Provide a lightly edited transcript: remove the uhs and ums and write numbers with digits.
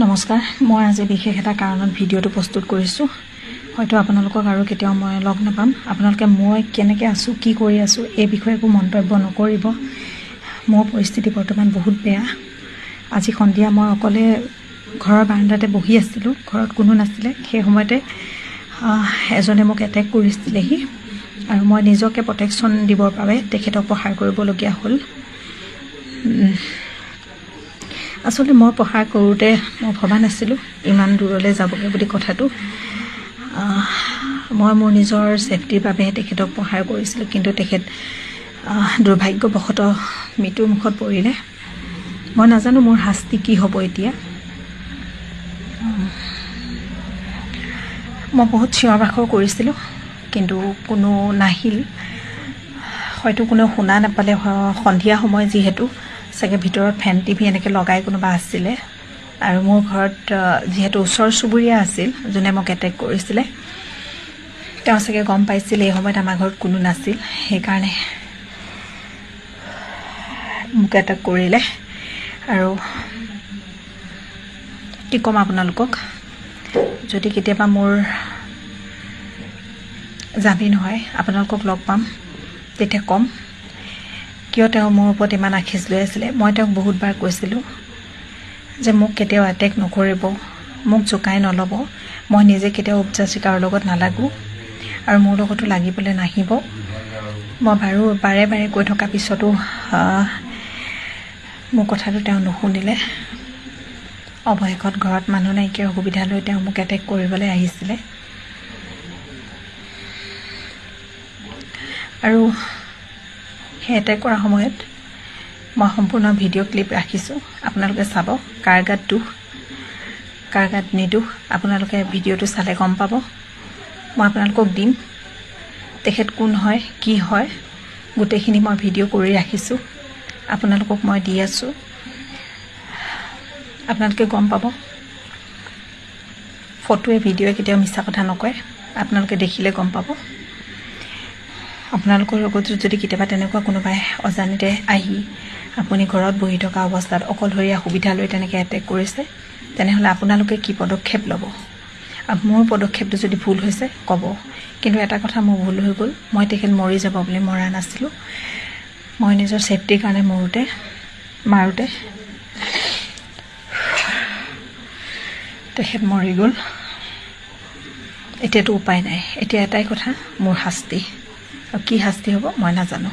নমস্কাৰ, মই আজি বিশেষ এটা কাৰণত ভিডিঅ'টো প্ৰস্তুত কৰিছোঁ। হয়তো আপোনালোকক আৰু কেতিয়াও মই লগ নাপাম। আপোনালোকে মই কেনেকৈ আছোঁ, কি কৰি আছোঁ এই বিষয়ে একো মন্তব্য নকৰিব। মোৰ পৰিস্থিতি বৰ্তমান বহুত বেয়া। আজি সন্ধিয়া মই অকলে ঘৰৰ বাৰাণ্ডাতে বহি আছিলোঁ, ঘৰত কোনো নাছিলে। সেই সময়তে এজনে মোক এটেক কৰিছিলেহি আৰু মই নিজকে প্ৰটেকশ্যন দিবৰ বাবে তেখেতক প্ৰহাৰ কৰিবলগীয়া হ'ল। আচলতে মই প্ৰহাৰ কৰোঁতে মই ভবা নাছিলোঁ ইমান দূৰলৈ যাবগৈ বুলি কথাটো। মই মোৰ নিজৰ ছেফটিৰ বাবে তেখেতক প্ৰহাৰ কৰিছিলোঁ, কিন্তু তেখেত দুৰ্ভাগ্যবশতঃ মৃত্যুৰ মুখত পৰিলে। মই নাজানো মোৰ শাস্তি কি হ'ব এতিয়া। মই বহুত চিঞৰ বাখৰ কৰিছিলোঁ, কিন্তু কোনো নাহিল। হয়তো কোনেও শুনা নাপালে। সন্ধিয়া সময় যিহেতু চাগে ভিতৰত ফেন টিভি এনেকৈ লগাই কোনোবা আছিলে, আৰু মোৰ ঘৰত যিহেতু ওচৰ চুবুৰীয়া আছিল যোনে মোক এটেক কৰিছিলে, তেওঁ চাগে গম পাইছিল এই সময়ত আমাৰ ঘৰত কোনো নাছিল, সেইকাৰণে মোক এটেক কৰিলে। আৰু কি ক'ম আপোনালোকক, যদি কেতিয়াবা মোৰ জামিন হয় আপোনালোকক লগ পাম, তেতিয়া ক'ম কিয় তেওঁ মোৰ ওপৰত ইমান আখেজ লৈ আছিলে। মই তেওঁক বহুতবাৰ কৈছিলোঁ যে মোক কেতিয়াও এটেক নকৰিব, মোক জোকাই নল'ব, মই নিজে কেতিয়াও উপজা চিকাৰৰ লগত নালাগোঁ আৰু মোৰ লগতো লাগিবলৈ নাহিব। মই বাৰে বাৰে কৈ থকাৰ পিছতো মোৰ কথাটো তেওঁ নুশুনিলে। অৱশেষত ঘৰত মানুহ নাইকিয়া অসুবিধা লৈ তেওঁ মোক এটেক কৰিবলৈ আহিছিলে। আৰু সেই এটেক কৰাৰ সময়ত মই সম্পূৰ্ণ ভিডিঅ' ক্লিপ ৰাখিছোঁ, আপোনালোকে চাব। কাৰ গাত দুখ, কাৰ গাত নিদোষ, আপোনালোকে ভিডিঅ'টো চালে গম পাব। মই আপোনালোকক দিম, তেখেত কোন হয়, কি হয়, গোটেইখিনি মই ভিডিঅ' কৰি ৰাখিছোঁ, আপোনালোকক মই দি আছোঁ। আপোনালোকে গম পাব। ফটোৱে ভিডিঅ'ৱে কেতিয়াও মিছা কথা নকয়, আপোনালোকে দেখিলে গম পাব। আপোনালোকৰ লগতো যদি কেতিয়াবা তেনেকুৱা কোনোবাই অজানিতে আহি আপুনি ঘৰত বহি থকা অৱস্থাত অকলশৰীয়া সুবিধা লৈ তেনেকৈ এটেক কৰিছে, তেনেহ'লে আপোনালোকে কি পদক্ষেপ ল'ব? মোৰ পদক্ষেপটো যদি ভুল হৈছে ক'ব, কিন্তু এটা কথা মোৰ ভুল হৈ গ'ল। মই তেখেত মৰি যাব বুলি মৰা নাছিলোঁ। মই নিজৰ ছেফটিৰ কাৰণে মাৰোঁতে তেখেত মৰি গ'ল। এতিয়াতো উপায় নাই। এতিয়া এটাই কথা, মোৰ শাস্তি, আৰু কি শাস্তি হ'ব মই নাজানো।